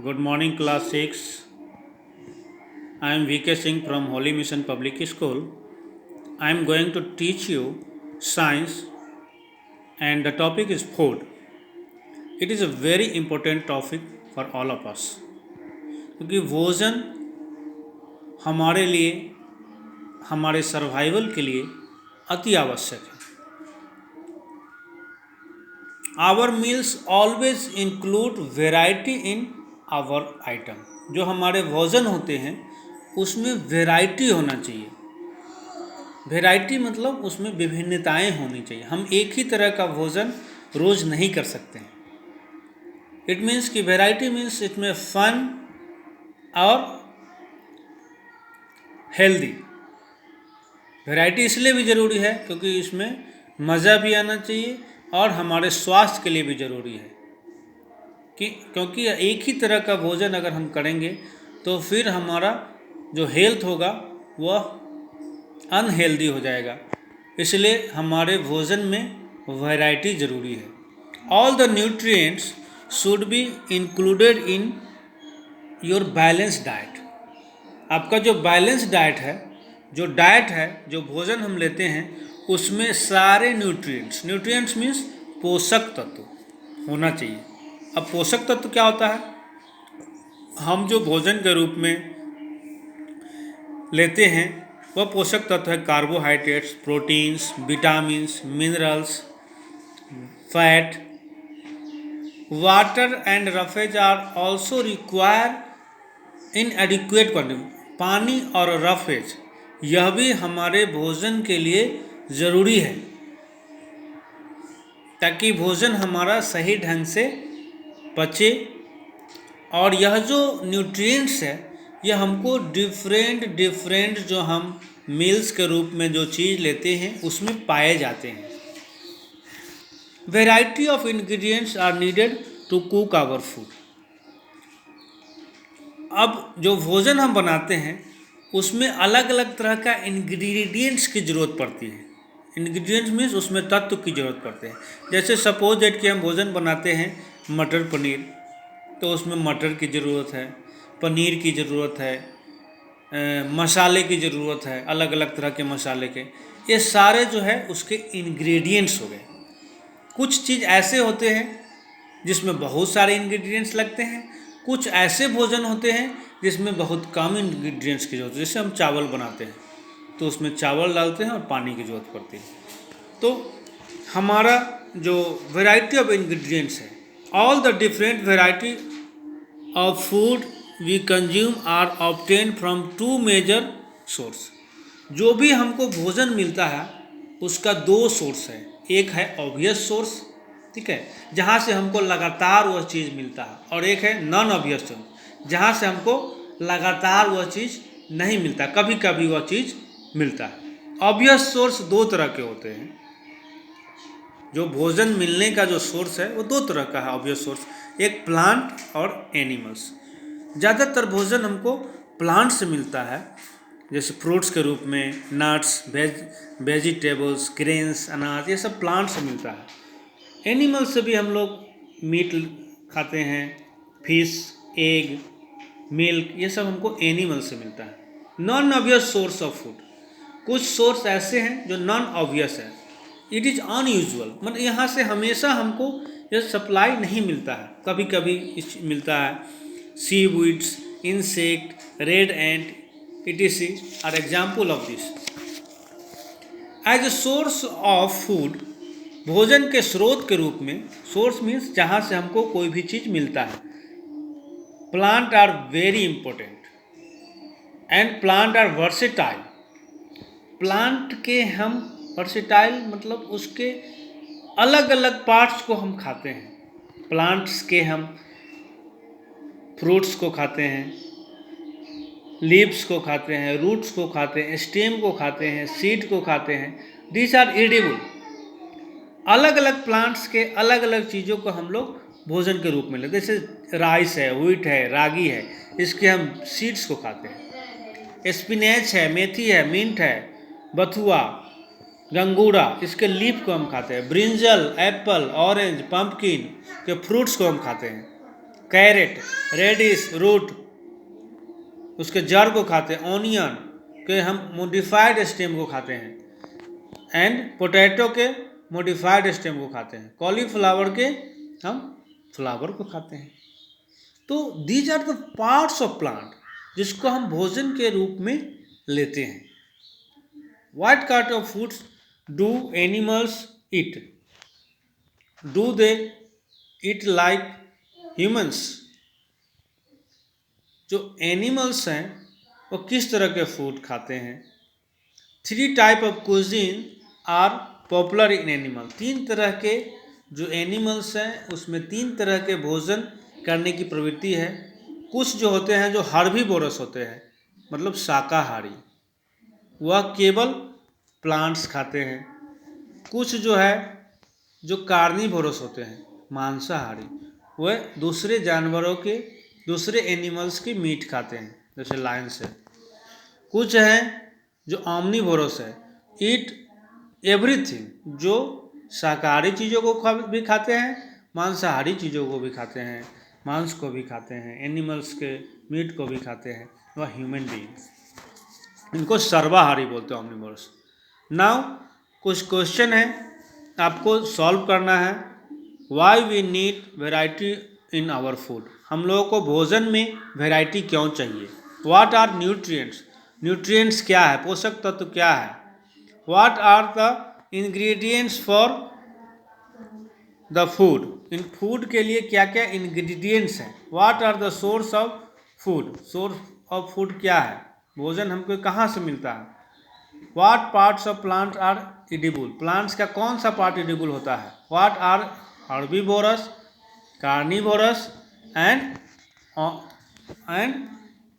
Good morning, class 6. I am VK Singh from Holy Mission Public School. I am going to teach you science, and the topic is food. It is a very important topic for all of us क्योंकि भोजन हमारे लिए, हमारे survival के लिए अति आवश्यक है. Our meals always include variety in our item. जो हमारे भोजन होते हैं उसमें वेराइटी होना चाहिए. वेराइटी मतलब उसमें विभिन्नताएं होनी चाहिए. हम एक ही तरह का भोजन रोज़ नहीं कर सकते हैं. इट मीन्स कि वेराइटी मीन्स इसमें फन और हेल्दी. वैरायटी इसलिए भी ज़रूरी है क्योंकि इसमें मज़ा भी आना चाहिए और हमारे स्वास्थ्य के लिए भी ज़रूरी है क्योंकि एक ही तरह का भोजन अगर हम करेंगे तो फिर हमारा जो हेल्थ होगा वह अनहेल्दी हो जाएगा. इसलिए हमारे भोजन में वैरायटी ज़रूरी है. All the nutrients should be included in your balance diet. आपका जो बैलेंस डाइट है, जो डाइट है, जो भोजन हम लेते हैं उसमें सारे न्यूट्रिएंट्स मीन्स पोषक तत्व होना चाहिए. अब पोषक तत्व क्या होता है? हम जो भोजन के रूप में लेते हैं वह पोषक तत्व है carbohydrates, proteins, vitamins, minerals, fat. Water and roughage are also require in adequate quantity. पानी और रफेज यह भी हमारे भोजन के लिए ज़रूरी है ताकि भोजन हमारा सही ढंग से पचे. और यह जो न्यूट्रिएंट्स है यह हमको डिफरेंट जो हम मील्स के रूप में जो चीज़ लेते हैं उसमें पाए जाते हैं. Variety of ingredients are needed to cook our food. अब जो भोजन हम बनाते हैं उसमें अलग अलग तरह का इंग्रेडिएंट्स की ज़रूरत पड़ती है. इंग्रेडिएंट्स मीन्स उसमें तत्व की ज़रूरत पड़ते हैं. जैसे सपोज दैट कि हम भोजन बनाते हैं मटर पनीर, तो उसमें मटर की ज़रूरत है, पनीर की ज़रूरत है, मसाले की ज़रूरत है, अलग अलग तरह के मसाले के. ये सारे जो है उसके इंग्रेडिएंट्स हो गए. कुछ चीज़ ऐसे होते हैं जिसमें बहुत सारे इंग्रेडिएंट्स लगते हैं. कुछ ऐसे भोजन होते हैं जिसमें बहुत कम इंग्रेडिएंट्स की ज़रूरत है. जैसे हम चावल बनाते हैं तो उसमें चावल डालते हैं और पानी की ज़रूरत पड़ती है. तो हमारा जो वैरायटी ऑफ इंग्रेडिएंट्स है, all the different variety of food we consume are obtain from two major source. जो भी हमको भोजन मिलता है उसका दो सोर्स है. एक है ऑब्वियस सोर्स, ठीक है, जहाँ से हमको लगातार वह चीज़ मिलता है, और एक है नॉन ऑब्वियस सोर्स जहाँ से हमको लगातार वह चीज़ नहीं मिलता, कभी कभी वह चीज़ मिलता है. ऑब्वियस सोर्स दो तरह के होते हैं. जो भोजन मिलने का जो सोर्स है वो दो तरह का है ऑब्वियस सोर्स. एक प्लांट और एनिमल्स. ज़्यादातर भोजन हमको प्लांट से मिलता है, जैसे फ्रूट्स के रूप में, नट्स, वेजिटेबल्स, ग्रेन्स, अनाज, ये सब प्लांट से मिलता है. एनिमल से भी हम लोग मीट खाते हैं, फिश, एग, मिल्क, ये सब हमको एनिमल से मिलता है. Non obvious source of food. कुछ सोर्स ऐसे हैं जो नॉन ऑब्वियस है. इट इज़ अनयूजुअल, मतलब यहाँ से हमेशा हमको यह सप्लाई नहीं मिलता है, कभी कभी मिलता है. Sea weeds, insect, red ant, etc. Are example of this. As a source of food, भोजन के स्रोत के रूप में, सोर्स मीन्स जहाँ से हमको कोई भी चीज़ मिलता है. Plant are very important and plant are versatile. Plant के हम वर्सेटाइल मतलब उसके अलग अलग पार्ट्स को हम खाते हैं. प्लांट्स के हम फ्रूट्स को खाते हैं, लीव्स को खाते हैं, रूट्स को खाते हैं, स्टेम को खाते हैं, सीड को खाते हैं. These are edible. अलग अलग प्लांट्स के अलग अलग चीज़ों को हम लोग भोजन के रूप में लेते हैं. जैसे राइस है, व्हीट है, रागी है, इसके हम सीड्स को खाते हैं. स्पिनेच है, मेथी है, मिंट है, बथुआ, गंगूरा, इसके लीफ को हम खाते हैं. ब्रिंजल, एप्पल, ऑरेंज, पम्पकिन के फ्रूट्स को हम खाते हैं. कैरेट, रेडिश रूट उसके जड़ को खाते हैं, ऑनियन के हम मोडिफाइड स्टेम को खाते हैं, एंड पोटैटो के मोडिफाइड स्टेम को खाते हैं, कॉलीफ्लावर के हम फ्लावर को खाते हैं। तो these are the parts of plant जिसको हम भोजन के रूप में लेते हैं। What kind of foods do animals eat? Do they eat like humans? जो एनिमल्स हैं वो किस तरह के फूड खाते हैं? 3 type of cuisine are popular in animal. 3 तरह के जो एनिमल्स हैं उसमें 3 तरह के भोजन करने की प्रवृत्ति है। कुछ जो होते हैं जो हर्बीवोरस होते हैं, मतलब शाकाहारी, वह केवल प्लांट्स खाते हैं। कुछ जो है जो कार्निवोरस होते हैं, मांसाहारी, वह दूसरे जानवरों के, दूसरे एनिमल्स की मीट खाते हैं, जैसे लायंस है। कुछ हैं जो ऑमनीवोरस है, ईट एवरीथिंग, जो शाकाहारी चीज़ों को भी खाते हैं, मांसाहारी चीज़ों को भी खाते हैं, मांस को भी खाते हैं, एनिमल्स के मीट को भी खाते हैं, वह ह्यूमन बीइंग्स। इनको सर्वाहारी बोलते हैं, ऑमनीवोरस। नाउ कुछ क्वेश्चन है आपको सॉल्व करना है। Why we need variety in our food? हम लोगों को भोजन में वेराइटी क्यों चाहिए? What are nutrients? न्यूट्रिएंट्स क्या है, पोषक तत्व क्या है? What are the ingredients for the food? इन फूड के लिए क्या क्या इंग्रेडिएंट्स हैं? What are the source of food? Source of food क्या है? भोजन हमको कहाँ से मिलता है? What parts of plants are edible? Plants का कौन सा पार्ट एडिबल होता है? What are herbivorous, carnivorous and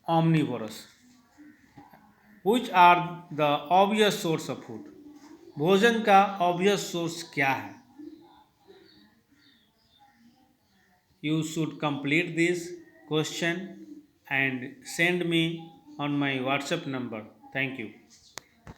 omnivorous? Which are the obvious source of food? भोजन का obvious source क्या है? You should complete this question and send me on my WhatsApp number. Thank you.